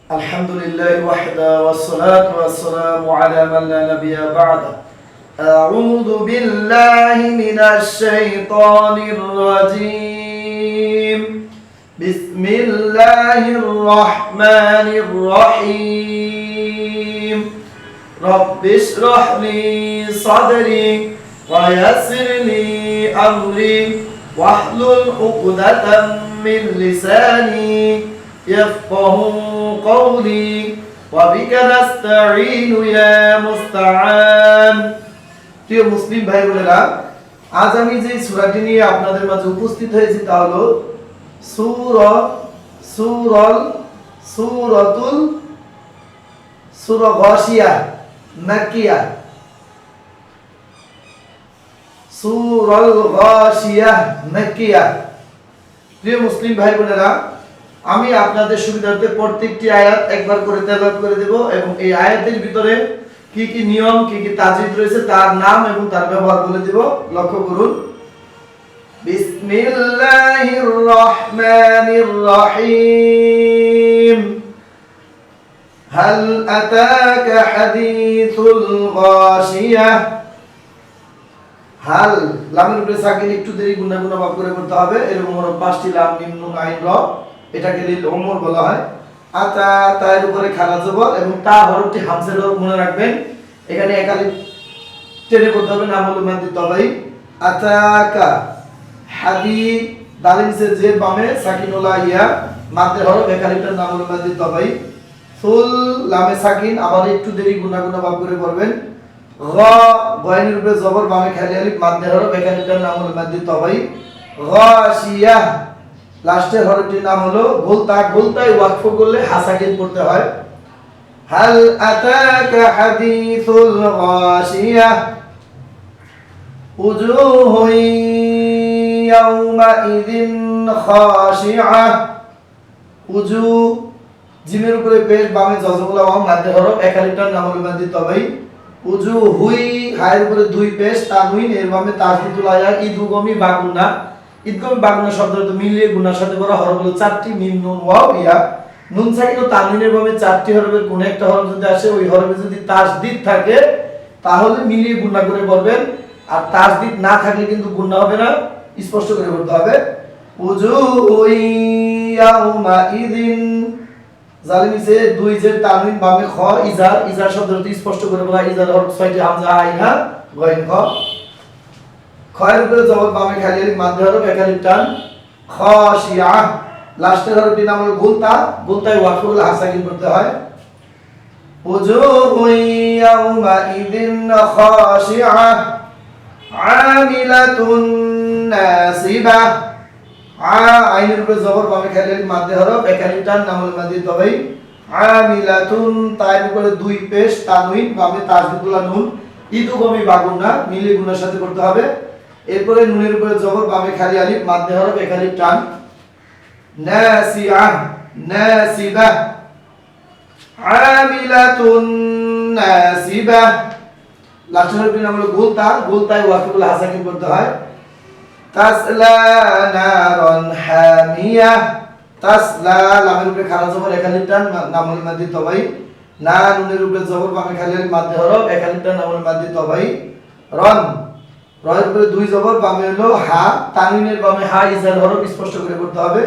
الحمد لله وحده والصلاة والسلام على من لا نبي بعده. أعوذ بالله من الشيطان الرجيم. بسم الله الرحمن الرحيم. رب اشرح لي صدري ويسر لي أمري واحلل عقدة من لساني يفقه قولي وبك نستعين يا মুস্তাআন। প্রিয় মুসলিম ভাই বোনেরা, আজ আমি যে সূরাটি নিয়ে আপনাদের মাঝে উপস্থিত হয়েছি তা হলো সূরা গাশিয়া মাক্কিয়া। সূরাল গাশিয়া মাক্কিয়া। প্রিয় মুসলিম ভাই বোনেরা, আমি আপনাদের সুবিধার্থে প্রত্যেকটি আয়াত একবার করে তেলাওয়াত করে দেব এবং এই আয়াতের ভিতরে কি কি নিয়ম, কি কি তাজবিদ রয়েছে তার নাম এবং তার ব্যবহার বলে দেব। লক্ষ্য করুন। বিসমিল্লাহির রহমানির রহিম। হাল আতাকা হাদিসুল গাশিয়া। হাল লামের উপরে সাকিন একটু দেরি গুণা গুণা ভাগ করে করতে হবে। এরকম হলো 5টি লাম মিম নুন আইন র, এটাকে লিল উমর বলা হয়। আতা তার উপরে খারা জবর এবং তা হরফটি হামজের হরফ মনে রাখবেন। এখানে একালিফ টেনে করতে হবে, নাম হলো মাদ্দি তবাই। আতাকা হাদি দালিম সে জের বামে সাকিনুল্লাহ ইয়া মাদ্দের হরফ, একালিফটার নাম হলো মাদ্দি তবাই। ফুল লামে সাকিন আবার একটু দেরি গুণা গুণা ভাগ করে পড়বেন। গা গয়েনের উপরে জবর বামে খালি আলিফ মাদ্দের হরফ, একালিফটার নাম হলো মাদ্দি তবাই। গাশিয়া লাস্টের হরফটির নাম হলো গোলতা। গোলতায় ওয়াকফ করলে হাসাকিন পড়তে হয়। হাল আতাকা হাদিসুল গাশিয়া উজুহু ইয়াওমাইযিন খাশিআ। উজু জিমের উপরে পেশ বামে জজমুলা ওয়া মাদ্দে হরফ, একালিফটার নাম হলো মাদ্দি তবাই। উজু হুই হায়ের উপরে দুই পেশ তানউইন, এর বামে তাসদীদুল আয়া ইদুগমি বাগুন্না। ইদগম বাগুনা শব্দটা মিলিয়ে গুনার সাথে করা হরফ হলো 4টি মিম নুন ওয়াও ইয়া। নুন সাকিন ও তানউইনের ভাবে 4টি হরফের কোন একটা হরফ যদি আসে, ওই হরফে যদি তাসদীদ থাকে তাহলে মিলিয়ে গুণা করে পড়বেন, আর তাসদীদ না থাকলে কিন্তু গুণা হবে না, স্পষ্ট করে পড়তে হবে। উজুহু ইয়াওমাইযিন জালিমিসে দুই জের তানউইন বামে খ ইজার। ইজার শব্দটি স্পষ্ট করে বলা। ইজার হরফ 6টি হামজা আইনা গয়েন খ। খয়ের উপরে জবর বামে খালি আলিফ মাদ্দে হরফ, একালিফ টান। খাশিয়া লাস্টের হরফটির নাম হলো গোলতা। গোলতায় ওয়াকফ করলে হাসাকিন করতে হয়। উজুহু ইয়াওমাইযিন খাশিআ আমিলাতুন নাসিবা। আইনের উপরে জবর বামে খালি আলিফ মাদ্দে হরফ, একালিফ টান, নাম হলো মাদ্দি তবাই। আমিলাতুন তায়ের উপরে দুই পেশ তানউইন বামে তাসদীদুল্লাহ নুন ইদুগমি বাগুন্না, মিলিয়ে গুনার সাথে করতে হবে। এরপরে নুনের উপরে জবর বামে খালি আলিফ মাদ্দে হরফ, একালিফ টান। নাসিআ নাসিবা আমিলাতুন নাসিবা লাস্টের হরফটির নাম হলো গোলতা। গোলতায় ওয়াকফ করলে হাসাকিন করতে হয়। তাসলা নারান হামিয়া। তাসলা লামের উপরে খারা জবর, একালিফ টান, নাম হলো মাদ্দি তবাই। না নুনের উপরে জবর বামে খালি আলিফ মাদ্দে হরফ, একালিফ টান, নাম হলো মাদ্দি তবাই। রন রয়ের উপরে দুই জবর বামে হলো হা, তানউইনের বামে হা ইজার হরফ, স্পষ্ট করে করতে হবে।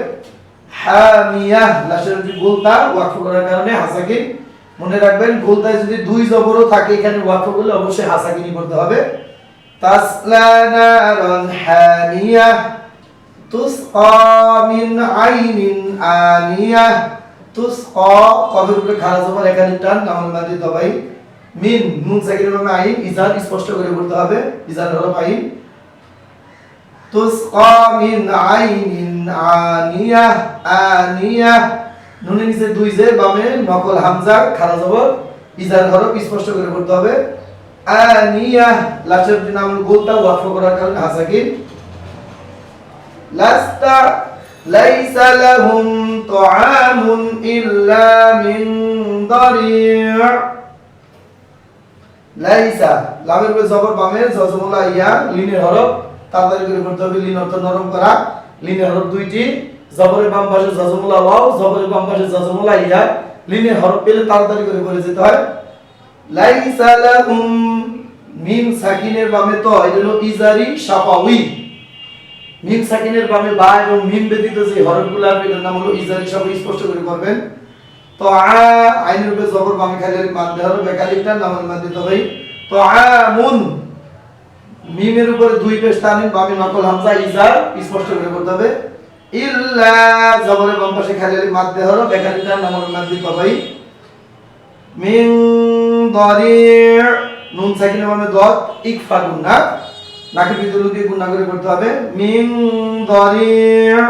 হামিয়া লাস্টের হরফটি গোলতা, ওয়াকফ করার কারণে হাসাকিন। মনে রাখবেন গোলতায় যদি দুই জবরও থাকে এখানে ওয়াকফ করলে অবশ্যই হাসাকিনই করতে হবে। তাসলা নারান হামিয়া তুসকা মিন আইনিন আনিয়া। তুসকা কফের উপরে খারা জবর, একালিফ টান, নাম হলো মাদ্দি তবাই। মিন নুন সাকিনের বামে আইন ইজার, স্পষ্ট করে করতে হবে। ইজার হরফ আইন। তুসকা মিন আইনিন আনিয়া আনিয়া নুনের নিচে দুই জের বামে নকল হামজা খারা জবর, ইজার হরফ, স্পষ্ট করে করতে হবে। আনিয়া লাস্টের নাম হলো গোলতা, ওয়াকফ করার কারণে হাসাকিন। লাস্তা লাইসা লাহুম তুআমুন ইল্লা মিন দারি'। লাইসা লামের উপরে জবর বামে জজমুলা ইয়া লিনের হরফ, তাড়াতাড়ি করে করতে হবে। লিন অর্থ নরম করা। লিনের হরফ দুইটি, জবরের বাম পাশে জজমুলা ওয়াও, জবরের বাম পাশে জজমুলা ইয়া, লিনের হরফ পেলে তাড়াতাড়ি করে বলে যেতে হয়। লাইসা লাহুম, মিম সাকিনের বামে ত, এটা হলো ইজারি শাফাউই। মিম সাকিনের বামে বা এবং মিম ব্যতীত যে হরফগুলো আছে এটার নাম হলো ইজারি শাফাউই, স্পষ্ট করে করবেন। তো আইনের উপরে জবর বামে খালি আলিফ মাদ দেওয়া হবে, বেকালিফটা নামল মাদ দিতে হবে। তো আমুন, মিমের উপরে দুই পেশ তানবিন বামে নকল হামজা ইজার, স্পষ্ট করে করতে হবে। ইল্লা জবরের বাম পাশে খালি আলিফ মাদ দেওয়া হবে, বেকালিফটা নামল মাদ দিতে হবে। মিন দারি', নুন সাকিনের বামে দত, ইকফা গুন্না, নাকের ভিতরে দিয়ে গুন্না করে করতে হবে। মিন দারি',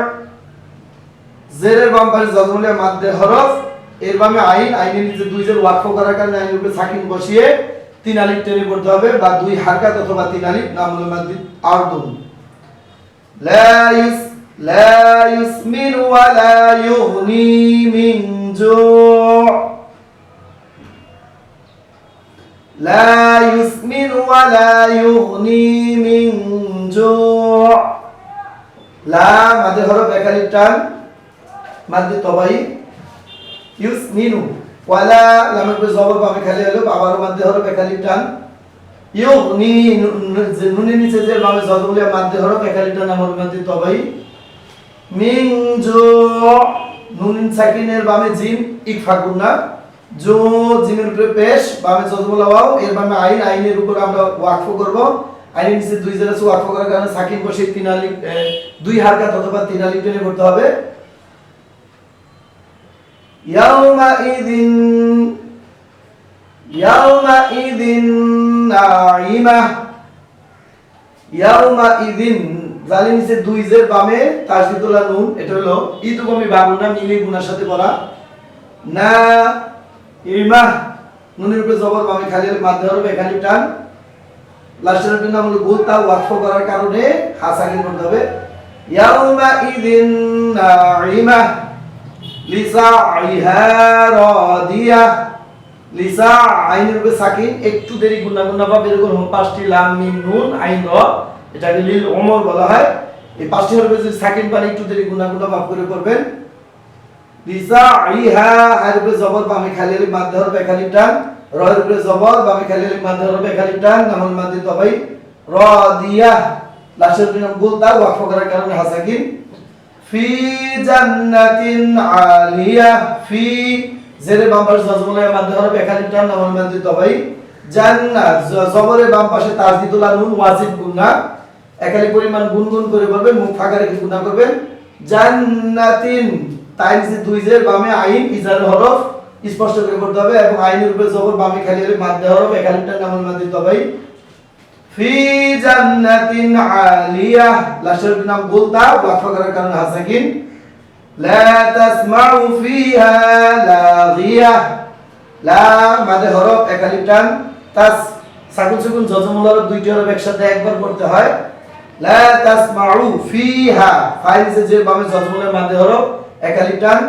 জেরের বাম পাশে জজমুলিয়া মাদ দেওয়া হরফ, এর বামে আইন, আইনের নিচে দুই জের ওয়াকফ করার কারণে আইনের উপরে সাকিন বসিয়ে তিন আলিফ টেনে পড়তে হবে, বা দুই হারকাত অথবা তিন আলিফ, নাম হলো মাদ্দি আরদুন। লা ইউসমিন ওয়া লা ইউগনি মিন জু', লা ইউসমিন ওয়া লা ইউগনি মিন জু', লা মাদের হরফ এক আলিফ টান, মাদ্দি তবাই। ইউসমিনু, ওয়ালা লামের উপরে জবর বামে খালি হলো, আবারও মাদ্দে হরফ এক আলিফ টান। ইউগনি, নুনের নিচে যে বামে জজমুলিয়া মাদ্দে হরফ এক আলিফ টান, নাম হলো মাদ্দি তবাই। মিন জু', নুন সাকিনের বামে জিম, ইকফা গুন্না, জু জিমের উপরে পেশ, বামে জজমুলা ওয়াও, এর বামে আইন, আইনের উপর আমরা ওয়াকফ করব। আইনের নিচে দুই জের আছে, ওয়াকফ করার কারণে সাকিন বসে তিন আলিফ, দুই হারকাত অথবা তিন আলিফ টেনে করতে হবে। ইয়াউমাইযিন নাঈমা, ইয়াউমাইযিন জালিম নিচে দুই জের বামে তাসদীদুল্লাহ নুন, এটা হলো ইদগমি বাগুনা, মিলি গুনার সাথে পড়া। না ইমা, নুনের উপরে জবর বামে খালি আলিফ মাদ দেওয়া হবে, এখানে টান। লাস্টের নাম হলো গুলতা, ওয়াকফ করার কারণে হাসাকিন করতে হবে। ইয়াউমাইযিন নাঈমা লিসাইহা রাদিয়া, লিসা আইনের উপরে সাকিন, একটু দেরি গুন্না গুন্না বা বের করুন, পাঁচটি লাম মিম নুন আইন র, এটাকে লিল ওমর বলা হয়। এই পাঁচটি হরফে যদি সাকিন পারে একটু দেরি গুন্না গুন্না ভাব করে করবেন। লিসাইহা, আইনের উপরে জবর বামে খালি আলিফ মাদ দেওয়া হবে, এক আলিফ টান। র এর উপরে জবর বামে খালি আলিফ মাদ দেওয়া হবে, এক আলিফ টান, নামুল মাদ দিতে হবে। রাদিয়া, লাস্টের নাম গুলতা, ওয়াকফ করার কারণে হাসাকিন। ফি জান্নাতিন আলিয়া, ফি জেরে বাম পাশে জজমুলায় মাদ দেওয়া হবে, এক আলিফ টান, নামুল মাদ দিতে হবে। জান্নাত, জবরের বাম পাশে তাসদীদুল্লাহ নুন, ওয়াজিব গুন্না, এক আলিফ পরিমাণ গুনগুন করে বলবেন, মুখ ফাঁকা রেখে গুন্না করবেন। জান্নাতিন, তাই নিচে দুই জের বামে আইন, ইজার হরফ, স্পষ্ট করে করতে হবে, এবং আইনের উপরে জবর বামে খালি আলিফ মাদ দেওয়া হবে, এক আলিফ টান, নামুল মাদ দিতে হবে। ফি জান্নাতিন আলিয়া, লাশের নাম গুলতা, ওয়াকফ করার কারণে হাসাকিন। লা তাসমাউ ফিহা লাগিয়া, লা মাদে হরফ এক আলিফ টান, তাস সাকুন সুকুন জজমুল হরফ দুইটি হরফ একসাথে একবার পড়তে হয়। লা তাসমাউ ফিহা, ফাইল যে বামে জজমুলের মাদে হরফ এক আলিফ টান,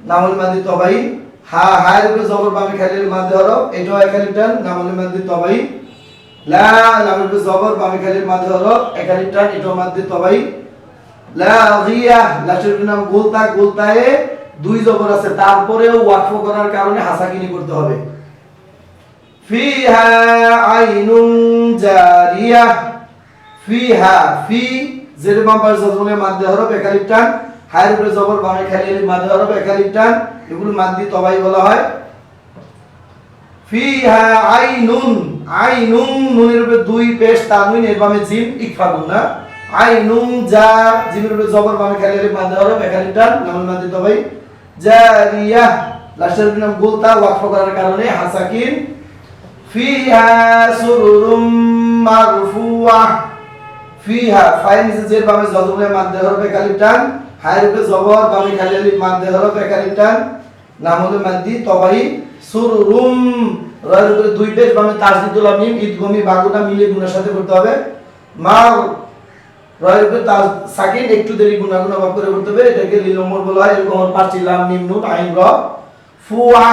নামুল মাদি তবাই। হা, হায়ের উপরে জবর বামে খালি আলিফ মাদে হরফ, এটাও এক আলিফ টান, নামুল মাদি তবাই। লা লামের উপরে জবর বামে খালি আলিফ মাদে হরফ, এক আলিফ টান, এটাও মাদি তবাই। লাগিয়া, লাশের নাম গুলতা, গুলতায়ে দুই জবর আছে, তারপরেও ওয়াকফ করার কারণে হাসাকিনি করতে হবে। ফিহা আইনুন জারিয়া, ফিহা, ফি জের বাম পাশে জজমুলে মাদ দেওয়া হরফ, এক আলিফ টান, হায়ের উপরে জবর বামে খালি আলিফ মাদ দেওয়া হরফ, এক আলিফ টান, এগুলো মাদ্দি তবাই বলা হয়। ফিহা আইনুন, আইনুন নুনের উপরে দুই পেশ তানউইন, এর বামে জিম, ইকফা গুন্না। আইনুন জা, জিমের উপরে জবর বামে খালি আলিফ মাদ দেওয়া হরফ, এক আলিফ টান, নামুল মাদ্দি তবাই। জারিয়া, লাস্টের নাম গুলতা, ওয়াকফ করার কারণে হাসাকিন। ফিহা সুরুরুম মারফুআ, ফিহা ফাইল নিচে জের বামে জজমুলে মাদ দেওয়া হরফ, এক আলিফ টান, হায়ের উপরে জবর বামে খালি আলিফ মাদ দেওয়া হরফ, এক আলিফ টান, নাম হলো মাদ্দি তবাই। সুরুরুম, রয়ের উপরে দুই পেশ বামে তাসদীদুল্লাহ মিম, ইদগমি বাগুনা, মিলে গুনার সাথে করতে হবে। মা, রয়ের উপরে সাকিন, একটু দেরি গুনা গুনা ভাব করে করতে হবে, এটাকে লিল ওমর বলা হয়। এরকম পাঁচটি লাম মিম নুন আইন র। ফুআ,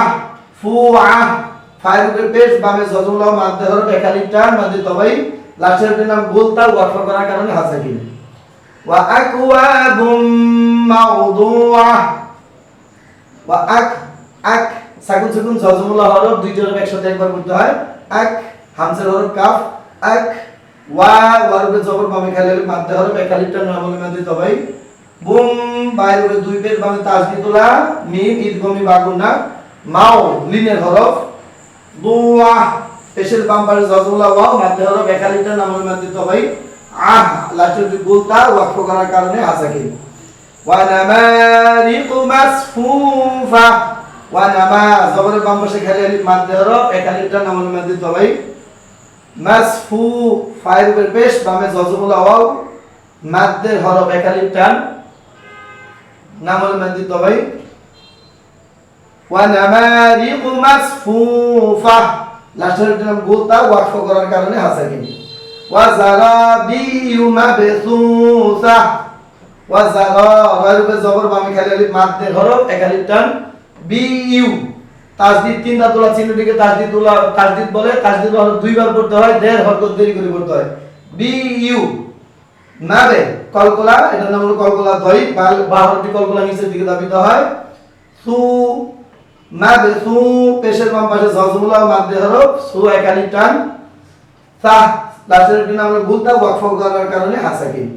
ফুআ ফাইল উপরে পেশ বামে জজমুল্লাহ মাদ দেওয়া হরফ, এক আলিফ টান, মাদ্দি তবাই। লাস্টের নাম গুলতা, ওয়াকফ করার কারণে হাসাকিন। ওয়া আকওয়াবুম মাউদুআ, ওয়া আক, আক সাকুন সুকুন জজমুল্লাহ হরফ দুইটা হরফ একসাথে একবার পড়তে হয় আক হামজার হরফ কাফ আক ওয়া ওয়ারবে জবর বামে খালি আলিফ মাদ্দে হরফ এক আলিফটা নরমালি মাদ্দে তবাই বুম বাইরে দুই পেশ বামে তাসদিদুলা মিম ইদগমি বাগুনা মাও লিনের হরফ দুয়া পেশের বাম পাশে জজমুল্লাহ ওয়া মাদ্দে হরফ এক আলিফটা নরমালি মাদ্দে তবাই আহ লাস্টের যে গোলতা ওয়াকফ করার কারণে হাসাকিন ওয়া নামারিকু মাসফুফা ওয়া নামা জবরের বাম পাশে খালি আলিফ মাদ্দে হরফ এক আলিফটা নরমালি মাদ্দে তবাই মাসফু ফাইল পেশ বামে জজমুল্লাহ ওয়া মাদ্দের হরফ এক আলিফ টান নামল মাদ্দি তবাই ওয়া নামারিকু মাসফুফা লাস্টের নাম গোলতা ওয়াকফ করার কারণে হাসাকিন ওয়া জারাবিয়ু মাবসুসা ওয়া জারা জবর বামে খালি আলিফ মাদ্দের হরফ এক আলিফ টান বিউ তাসদিদ তিনটা তোলা চিহ্নটিকে তাসদিদ বলে তাসদিদ হরফ দুইবার পড়তে হয় দেড় হরকত দেরি করে পড়তে হয় বিউ নাবে কলকলা এটার নাম হলো কলকলা দই বা হরফটি কলকলা নিচের দিকে দাবিত হয় সু নাবে সু পেশের বাম পাশে জজমুল্লাহ মাদ্দে হরফ সু এক আলিফ টান সা লাস্টের নাম হলো গুলতা ওয়াকফ করার কারণে হাসাকিন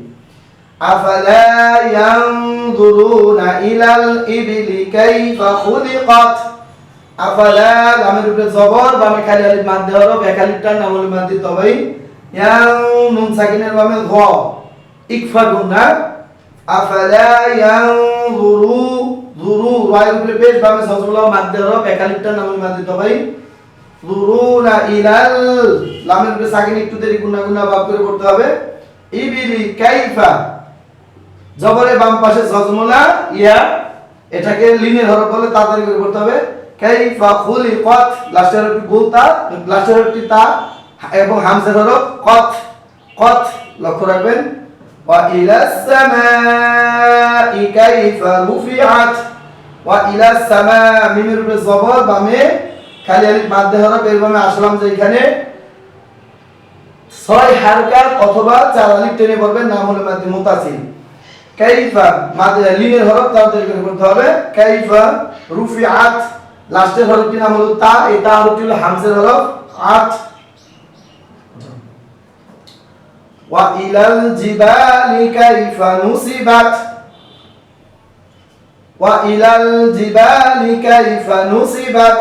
আফালা ইয়ানজুরুনা ইলাল ইবলি কাইফা খুলিকাত আফালা লামের উপরে জবর বামে খালি আলিফ মাদ্দে হরফ এক আলিফ টান নামল মাদ্দি তবাই ইয়ান নুন সাকিনের বামে গ ইকফা গুন্না আফালা ইয়ানজুরু যুরু ওয়াইল উপরে পেশ বামে জজমুল্লাহ মাদ্দে হরফ এক আলিফ টান নামল মাদ্দি তবাই যুরুনা ইলাল লামের উপরে সাকিন একটু দেরি গুন্না গুন্না ভাব করে পড়তে হবে ইবিলি কাইফা জবরের বাম পাশে জজমুল্লাহ ইয়া এটাকে লিনের হরফ বলে তাড়াতাড়ি করে পড়তে হবে কাইফা খুলিকাত লাস্টের হরফটি গোলতা লাস্টের হরফটি তা এবং হামজার হরফ কত কত লক্ষ্য রাখবেন ওয়া ইলাস সামাই কাইফা রুফিআত ওয়া ইলাস সামা মিমের উপরে জবর বামে খালি আলিফ মাদ্দে হরফ এর বামে আসলাম যে এখানে 6 হারকাত অথবা 4 আলিফ টেনে পড়বেন নাম হলো মাদ্দে মুতাসিল কাইফা মাদ্দে লিনের হরফ তাড়াতাড়ি করে পড়তে হবে কাইফা রুফিআত লাস্টের হরফটির নাম হলো তা এই তা হরফটি হলো হামজার হরফ আত ওয়া ইলাল জিবালি কাইফা নুসিবাত ওয়া ইলাল জিবালি কাইফা নুসিবাত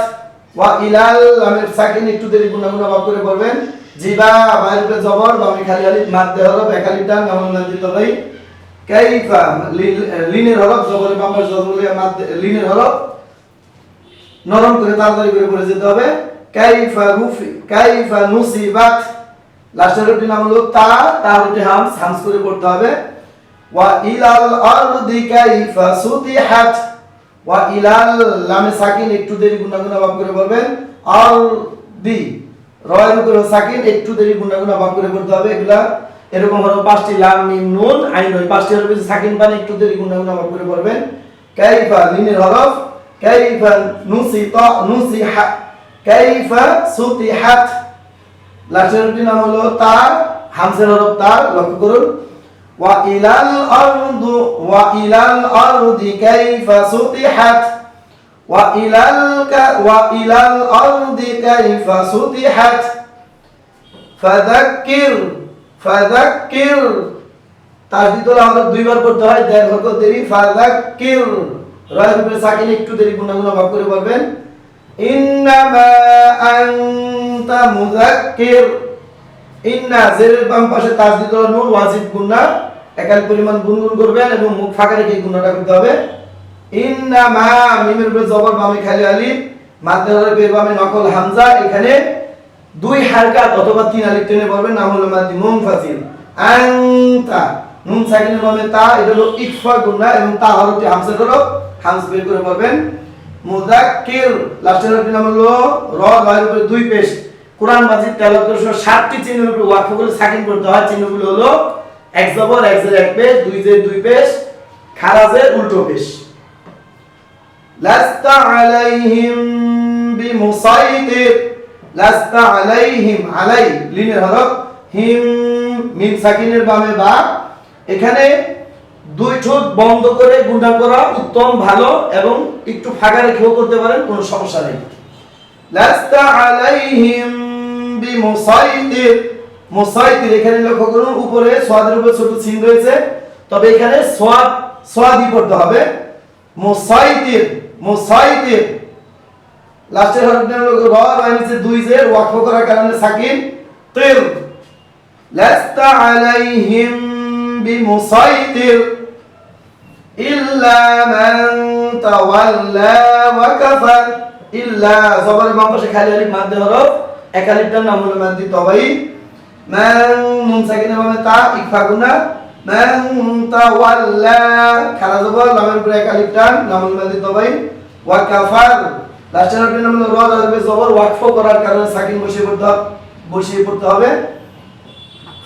ওয়া ইলাল লামের সাকিন একটু দেরি গুণা গুণা ভাব করে পড়বেন জিবা বাইরে উপরে জবর বামে খালি আলিফ মাদ্দে হরফ এক আলিফ টান নামল মাদ্দি তবাই কাইফা লিনের হরফ জবরের বাম পাশে জবরুল মাদ্দে লিনের হরফ নরম করে তাড়াতাড়ি করে পড়ে যেতে হবে কাইফা নুসিবাত লাস্টের হরফটির নাম হলো তা হরফটি হামস করে পড়তে হবে ওয়া ইলাল আরদি কাইফা সুতিহাত ওয়া ইলাল লামে সাকিন একটু দেরি গুণা গুণা ভাব করে পড়বেন আরদি রয়ের উপরে সাকিন একটু দেরি গুণা গুণা ভাব করে পড়তে হবে এগুলা এরকম হরফ পাঁচটি লাম মিম নুন আইন ওই পাঁচটি হরফে সাকিন পানে একটু দেরি গুণা গুণা ভাব করে পড়বেন কাইফা লিনের হরফ কাইফা নুসিহা কাইফা সুতিহাত লাস্টের হরফটির নাম হলো তা হামজার হরফ তা লক্ষ্য করুন ওয়া ইলাল আরদি কাইফা সুতিহাত ওয়া ইলাল আরদি কাইফা সুতিহাত ফাযাক্কির তাসদীদুল হরফ দুইবার পড়তে হয় দেড় হরকত দেরি ফাযাক্কির রয়ের উপরে সাকিন একটু দেরি গুণা গুণা ভাব করে বলবেন ইন্নামা আনতা মুযাক্কির ইন্না জেরের বাম পাশে তাসদীদুল নুন ওয়াজিব গুণা একাল পরিমাণ গুনগুন করবেন এবং মুখ ফাঁকা রেখে গুণাটা করতে হবে ইন্নামা মিমের উপরে জবর বামে খালি আলিফ মাদ্দে হরফের বামে নকল হামজা এখানে 2 হারকাত অথবা 3 আলিফ টেনে বলবেন নাম হলো মাদ্দি মুনফাসিল আনতা নুন সাকিনের বামে তা এটা হলো ইকফা গুণা এবং তা হরফটি হামজার হরফ হামজ বের করে বলবেন মুযাক্কির লাস্টের হরফটির নাম হলো র রয়ের উপরে 2 পেশ কোরআন মাজিদ তেলাওয়াত করার সময় 7টি চিহ্নের উপরে ওয়াকফ করে সাকিন করতে হয় চিহ্নগুলো হলো এক জবর এক জের এক পেশ দুই জের দুই পেশ খারাজের উল্টো পেশ লাস্তা আলাইহিম বিমুসাইতির লাস্তা আলাইহিম আলাই লিনের হরফ হিম মিম সাকিনের বামে বা এখানে দুই ঠোঁট বন্ধ করে গুণা করা উত্তম, ভালো, এবং একটু ফাঁকা রেখেও করতে পারেন, কোনো সমস্যা নেই। লাস্তা আলাইহিম বিমুসাইতির, মুসাইতির এখানে লক্ষ্য করুন উপরে সোয়াদের উপর ছোট চিহ্ন রয়েছে, তবে এখানে সোয়াদি পড়তে হবে। মুসাইতির, মুসাইতির লাস্টের হরফটা হলো র, আর নিচে দুই জের ওয়াকফ করার কারণে সাকিন তির। লাস্তা আলাইহিম বিমুসাইতির ইল্লা মান তাওয়াল্লা ওয়া কাফার। ইল্লা জবরের বাম পাশে খালি আলিফ মাদ্দে হরফ, এক আলিফটার নাম হলো মাদ্দি তবাই। মান নুন সাকিনের বামে তা ইকফা গুনা, মান তাওয়াল্লা খালা জবর লামের উপরে এক আলিফ টান, নাম হলো মাদ্দি তবাই। ওয়া কাফার লাস্টের হরফের নাম হলো র, আর জবর ওয়াকফ করার কারণে সাকিন বসিয়ে পড়তে হবে।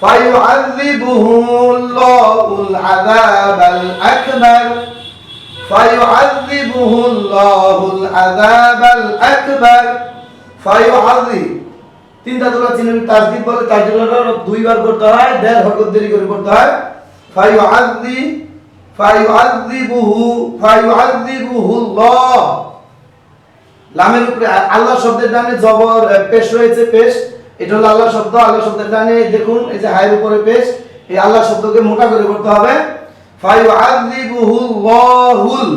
ফায়ুআযিবুহুল্লাহুল আযাবাল আকবার, ফায়ুআযিবুহুল্লাহুল আযাবাল আকবার। ফায়ুআযিব তিনটা তোলা চিহ্ন তাসদীদ বলে, তাসদীদটা দুইবার করতে হয়, দেড় হরকত দেরি করে করতে হয়। ফায়ুআযিবুহুল্লাহ লামের উপরে আল্লাহ শব্দের ডানে জবর পেশ রয়েছে, পেশ এটা হলো আল্লাহ শব্দ। আল্লাহ শব্দের ডানে দেখুন এই যে হায়ের উপরে পেশ, এই আল্লাহ শব্দকে মোটা করে করতে হবে। ফায়ুআযিবুহুল্লাহুল,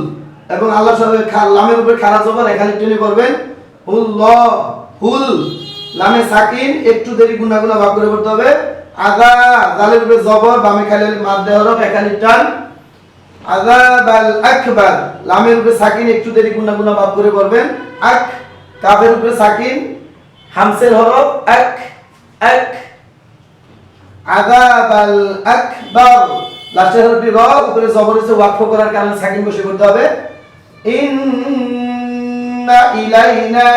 এবং আল্লাহ শব্দের লামের উপরে খাড়া জবর এক আলিফ টেনে করবেন। হুল লামে সাকিন একটু দেরি গুণা গুণা ভাগ করে করতে হবে। আযা জালের উপরে জবর বামে খালি আলিফ মাদ দেওয়া হরফ এক আলিফ টান। আযাবাল আকবার লামের উপরে সাকিন একটু দেরি গুণা গুণা ভাগ করে করবেন। আক কাফের উপরে সাকিন হামসের হরফ আক, আক আযাবাল আকবার লাস্টের হরফটি র, উপরে জবর আছে ওয়াকফ করার কারণে সাকিন বসে করতে হবে। ইন্না ইলাইনা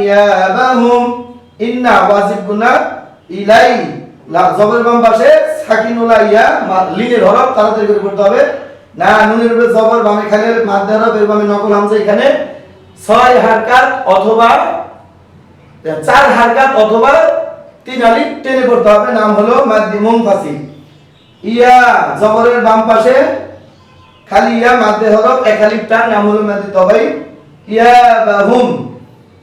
ইয়াবাহুম, ইন্না ওয়াজিব গুনা, ইলাই জবরের বাম পাশে সাকিনুল্লাহ ইয়া লিনের হরফ তাড়াতাড়ি করে করতে হবে। না নুনের উপরে জবর বামে খালি মাদ্দে হরফ, এর বামে নকল হামজা, এখানে 6 হারকাত অথবা 4 হারকাত অথবা 3 আলিফ টেনে পড়তে হবে, নাম হলো মাদ্দি মুনফাসিল। ইয়া জবরের বাম পাশে খালি ইয়া মাদ্দে হরফ এক আলিফ টান, নাম হলো মাদ্দি তবাই। ইয়াবাহুম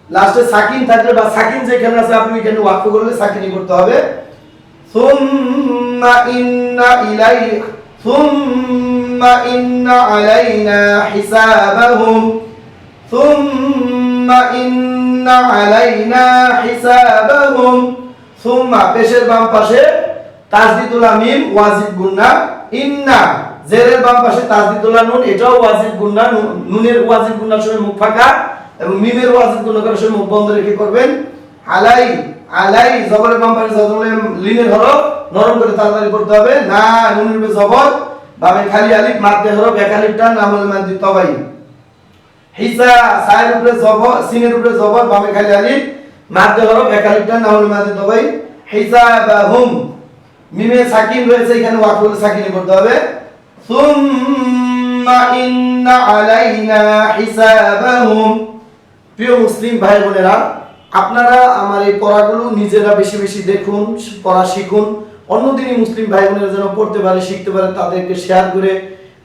লাস্টে সাকিন থাকলে বা সাকিন যেখানে আছে আপনি এখানে ওয়াকফ করলে সাকিনই করতে হবে। সুম্মা ইন্না আলাইনা হিসাবাহুম, সুম্মা ইন্না আলাইনা হিসাবাহুম। সুম্মা পেশের বাম পাশে তাসদীদুল মিম ওয়াজিব গুন্না, ইন্না জেরের বাম পাশে তাসদীদুল নুন এটাও ওয়াজিব গুন্না, নুনের ওয়াজিব গুন্নার সময় মুখ ফাঁকা এবং মিমের ওয়াজিব গুন্না করার সময় মুখ বন্ধ রেখে করবেন। আলাই আলাই জবরের বাম পাশে লিনের হরফ নরম করে তাড়াতাড়ি করতে হবে। না নুনের উপরে জবর বামে খালি আলিফ মাদ্দে হরফ এক আলিফ টান, নাম হলো মাদ্দি তবাই। হিসা সায়ের উপরে জবর, সিনের উপরে জবর বামে খালি আলিফ মাদ্দে হরফ এক আলিফ টান, নাম হলো মাদ্দি তবাই। হিসাবাহুম মিমে সাকিন রয়েছে, এখানে ওয়াকফ করে সাকিন করতে হবে। সুম্মা ইন্না আলাইনা হিসাবাহুম। প্রিয় মুসলিম ভাই বোনেরা, আপনারা আমার এই পড়াগুলো নিজেরা বেশি বেশি দেখুন, পড়া শিখুন, অন্যদিনই মুসলিম ভাই বোনেরা যেন পড়তে পারে, শিখতে পারে, তাদেরকে শেয়ার করে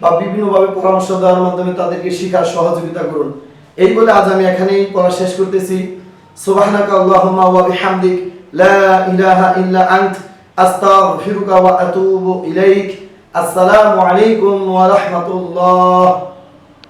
বা বিভিন্নভাবে পরামর্শ দেওয়ার মাধ্যমে তাদেরকে শেখার সহযোগিতা করুন। এই বলে আজ আমি এখানেই পড়া শেষ করতেছি। সুবহানাকা আল্লাহুম্মা ওয়া বিহামদিক লা ইলাহা ইল্লা আনত আস্তাগফিরুকা ওয়া আতুবু ইলাইক। আসসালামু আলাইকুম ওয়া রাহমাতুল্লাহ।